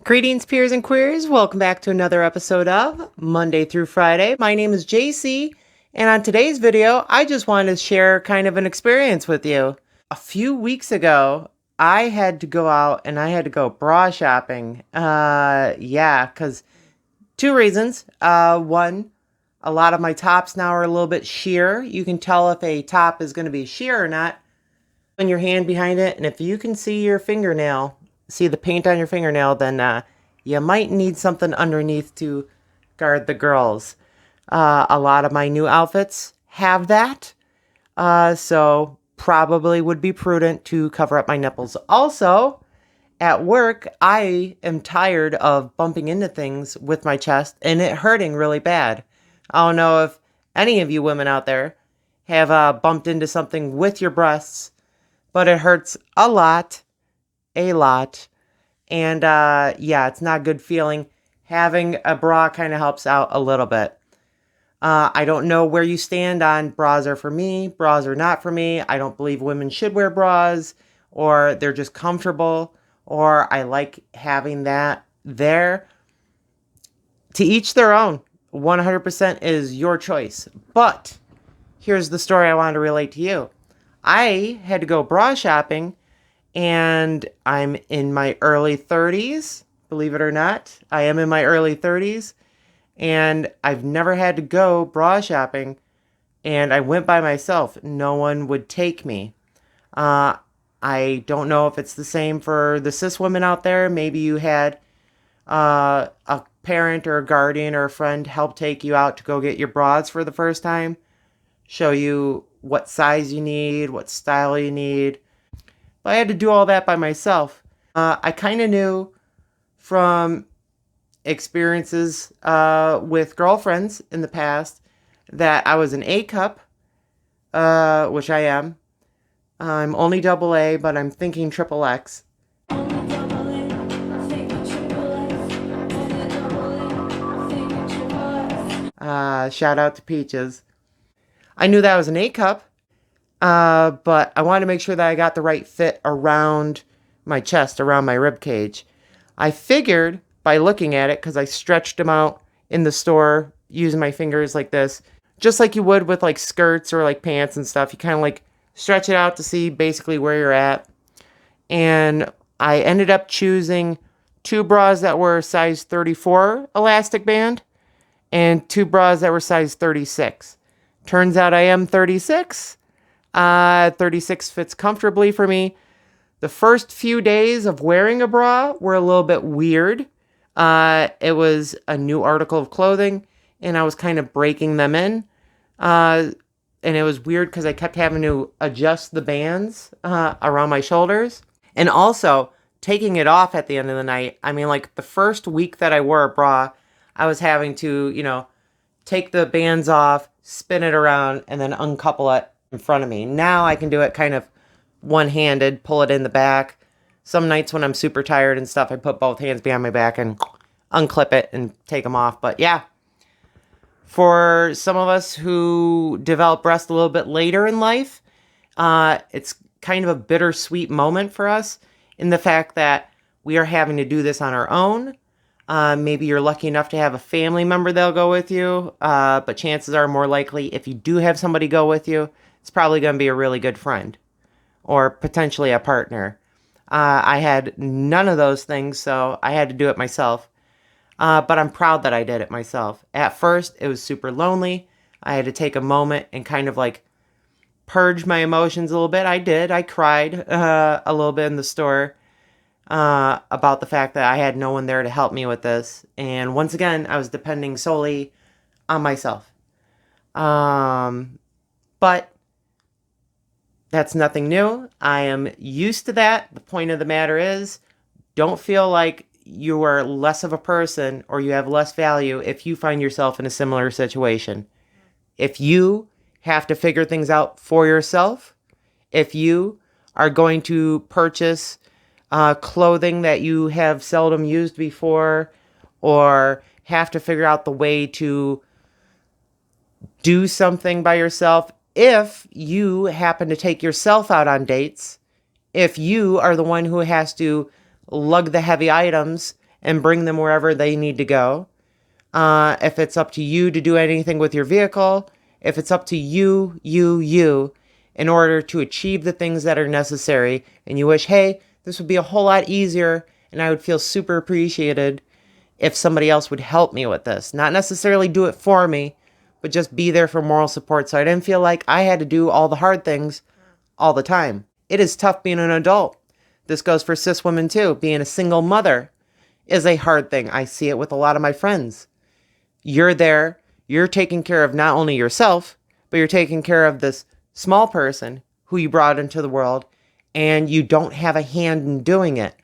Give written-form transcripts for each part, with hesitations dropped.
Greetings, peers and queers. Welcome back to another episode of Monday through Friday. My name is JC, and on today's video, I just wanted to share kind of an experience with you. A few weeks ago, I had to go out and I had to go bra shopping. Because two reasons. One, a lot of my tops now are a little bit sheer. You can tell if a top is going to be sheer or not on your hand behind it, and if you can see your fingernail, see the paint on your fingernail, then you might need something underneath to guard the girls. A lot of my new outfits have that, so probably would be prudent to cover up my nipples. Also, at work, I am tired of bumping into things with my chest and it hurting really bad. I don't know if any of you women out there have bumped into something with your breasts, but it hurts a lot. And it's not a good feeling. Having a bra kind of helps out a little bit. I don't know where you stand on bras are for me, bras are not for me. I don't believe women should wear bras, or they're just comfortable, or I like having that there. To each their own. 100% is your choice. But here's the story I wanted to relate to you. I had to go bra shopping, and I'm in my early 30s. Believe it or not, I am in my early 30s, and I've never had to go bra shopping, and I went by myself. No one would take me. I don't know if it's the same for the cis women out there. Maybe you had a parent or a guardian or a friend help take you out to go get your bras for the first time, show you what size you need, what style you need. But I had to do all that by myself. I kind of knew from experiences with girlfriends in the past that I was an A cup, which I am. I'm only double A, but I'm thinking triple X. Shout out to Peaches. I knew that I was an A cup, but I wanted to make sure that I got the right fit around my chest, around my rib cage. I figured by looking at it, because I stretched them out in the store using my fingers like this, just like you would with like skirts or like pants and stuff. You kind of like stretch it out to see basically where you're at. And I ended up choosing two bras that were size 34 elastic band and two bras that were size 36. Turns out I am 36. 36 fits comfortably for me. The first few days of wearing a bra were a little bit weird. It was a new article of clothing, and I was kind of breaking them in. And it was weird because I kept having to adjust the bands around my shoulders. And also, taking it off at the end of the night. I mean, like, the first week that I wore a bra, I was having to, take the bands off, spin it around, and then uncouple it in front of me. Now I can do it kind of one-handed, pull it in the back. Some nights when I'm super tired and stuff, I put both hands behind my back and unclip it and take them off. But yeah, for some of us who develop breasts a little bit later in life, it's kind of a bittersweet moment for us in the fact that we are having to do this on our own. Maybe you're lucky enough to have a family member that'll go with you, but chances are more likely if you do have somebody go with you, it's probably going to be a really good friend or potentially a partner. I had none of those things, so I had to do it myself. But I'm proud that I did it myself. At first, it was super lonely. I had to take a moment and kind of like purge my emotions a little bit. I did. I cried a little bit in the store about the fact that I had no one there to help me with this. And once again, I was depending solely on myself. But that's nothing new. I am used to that. The point of the matter is, don't feel like you are less of a person or you have less value if you find yourself in a similar situation. If you have to figure things out for yourself, if you are going to purchase clothing that you have seldom used before, or have to figure out the way to do something by yourself, if you happen to take yourself out on dates, if you are the one who has to lug the heavy items and bring them wherever they need to go. If it's up to you to do anything with your vehicle, if it's up to you, in order to achieve the things that are necessary, and you wish, hey, this would be a whole lot easier, and I would feel super appreciated if somebody else would help me with this. Not necessarily do it for me, but just be there for moral support so I didn't feel like I had to do all the hard things all the time. It is tough being an adult. This goes for cis women too. Being a single mother is a hard thing. I see it with a lot of my friends. You're there, you're taking care of not only yourself, but you're taking care of this small person who you brought into the world, and you don't have a hand in doing it.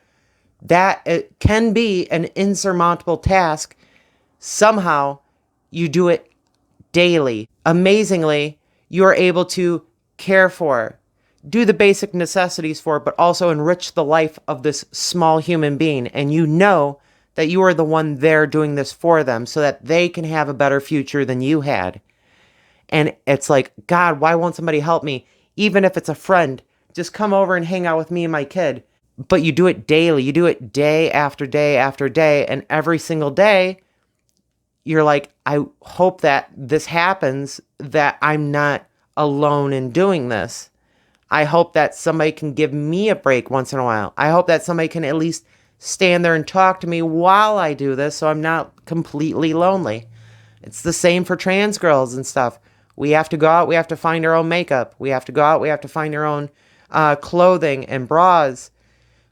That it can be an insurmountable task. Somehow you do it daily. Amazingly, you are able to care for, do the basic necessities for, but also enrich the life of this small human being. And you know that you are the one there doing this for them so that they can have a better future than you had. And it's like, God, why won't somebody help me? Even if it's a friend, just come over and hang out with me and my kid. But you do it daily. You do it day after day after day. And every single day, you're like, I hope that this happens, that I'm not alone in doing this. I hope that somebody can give me a break once in a while. I hope that somebody can at least stand there and talk to me while I do this so I'm not completely lonely. It's the same for trans girls and stuff. We have to go out. We have to find our own makeup. We have to go out. We have to find our own clothing and bras.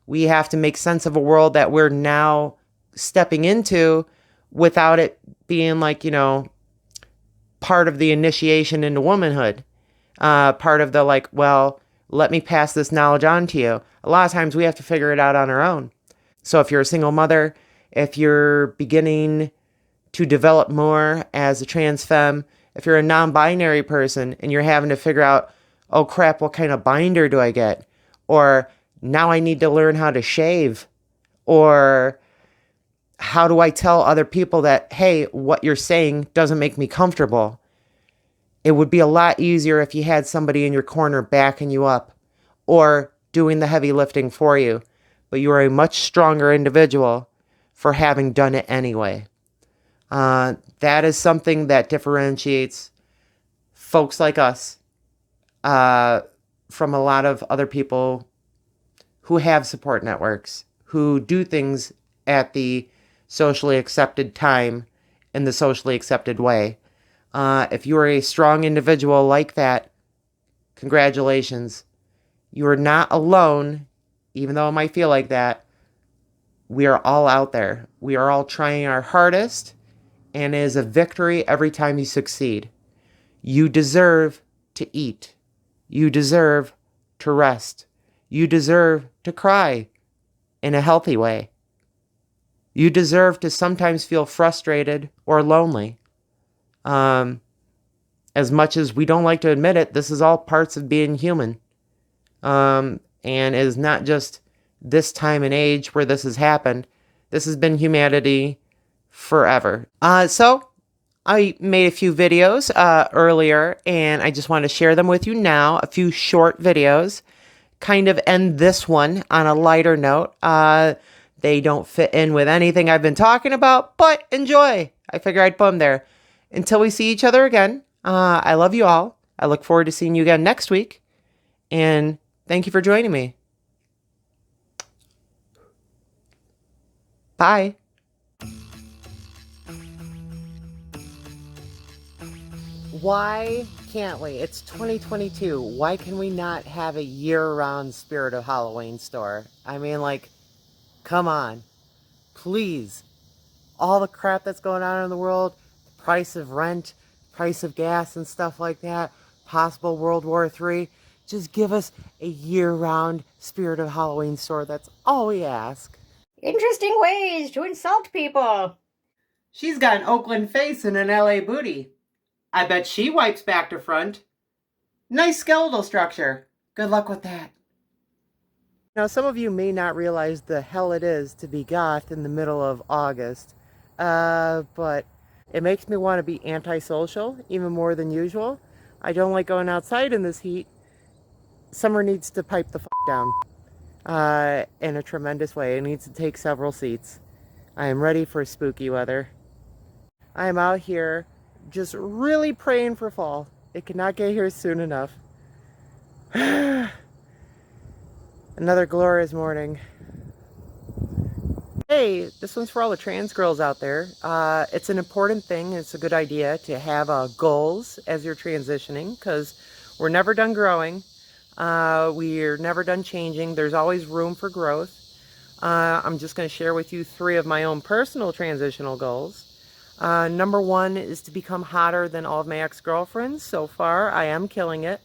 We have to make sense of a world that we're now stepping into without it being like, part of the initiation into womanhood. Part of the like, well, let me pass this knowledge on to you. A lot of times we have to figure it out on our own. So if you're a single mother, if you're beginning to develop more as a trans femme, if you're a non-binary person and you're having to figure out, oh crap, what kind of binder do I get? Or now I need to learn how to shave. Or how do I tell other people that, hey, what you're saying doesn't make me comfortable? It would be a lot easier if you had somebody in your corner backing you up or doing the heavy lifting for you. But you are a much stronger individual for having done it anyway. That is something that differentiates folks like us from a lot of other people who have support networks, who do things at the socially accepted time in the socially accepted way. If you are a strong individual like that, congratulations. You are not alone, even though it might feel like that. We are all out there. We are all trying our hardest, and it is a victory every time you succeed. You deserve to eat. You deserve to rest. You deserve to cry in a healthy way. You deserve to sometimes feel frustrated or lonely. As much as we don't like to admit it, this is all parts of being human. And it is not just this time and age where this has happened. This has been humanity forever. So I made a few videos earlier, and I just want to share them with you now. A few short videos. Kind of end this one on a lighter note. They don't fit in with anything I've been talking about, but enjoy. I figure I'd put them there. Until we see each other again, I love you all. I look forward to seeing you again next week. And thank you for joining me. Bye. Why can't we? It's 2022. Why can we not have a year-round Spirit of Halloween store? I mean, like, come on. Please. All the crap that's going on in the world, the price of rent, price of gas and stuff like that, possible World War III. Just give us a year-round Spirit of Halloween store. That's all we ask. Interesting ways to insult people. She's got an Oakland face and an LA booty. I bet she wipes back to front. Nice skeletal structure. Good luck with that. Now, some of you may not realize the hell it is to be goth in the middle of August, but it makes me want to be antisocial, even more than usual. I don't like going outside in this heat. Summer needs to pipe the down in a tremendous way. It needs to take several seats. I am ready for spooky weather. I am out here just really praying for fall. It cannot get here soon enough. Another glorious morning. Hey, this one's for all the trans girls out there. It's an important thing. It's a good idea to have goals as you're transitioning because we're never done growing. We're never done changing. There's always room for growth. I'm just going to share with you 3 of my own personal transitional goals. Number 1 is to become hotter than all of my ex-girlfriends. So far, I am killing it.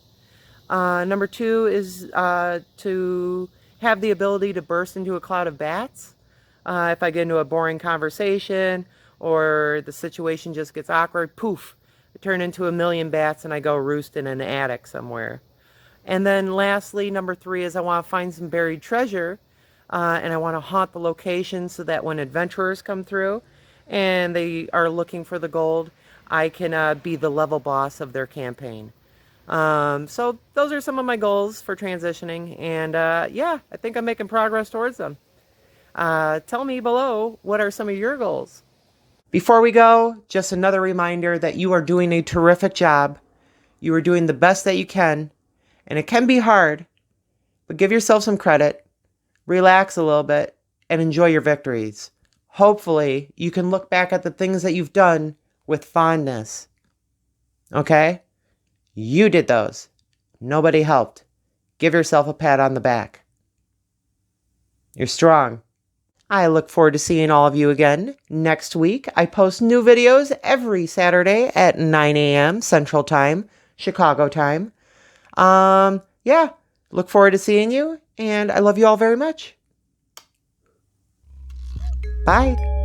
Number 2 is to have the ability to burst into a cloud of bats. If I get into a boring conversation or the situation just gets awkward, poof, I turn into a million bats and I go roost in an attic somewhere. And then lastly, number 3 is I want to find some buried treasure, and I want to haunt the location so that when adventurers come through and they are looking for the gold, I can be the level boss of their campaign. So those are some of my goals for transitioning, and yeah, I think I'm making progress towards them. Tell me below, what are some of your goals? Before we go, just another reminder that you are doing a terrific job. You are doing the best that you can, and it can be hard, but give yourself some credit, relax a little bit, and enjoy your victories. Hopefully, you can look back at the things that you've done with fondness. Okay? You did those. Nobody helped. Give yourself a pat on the back. You're strong. I look forward to seeing all of you again next week. I post new videos every Saturday at 9 a.m. Central Time, Chicago time. Yeah, look forward to seeing you, and I love you all very much. Bye.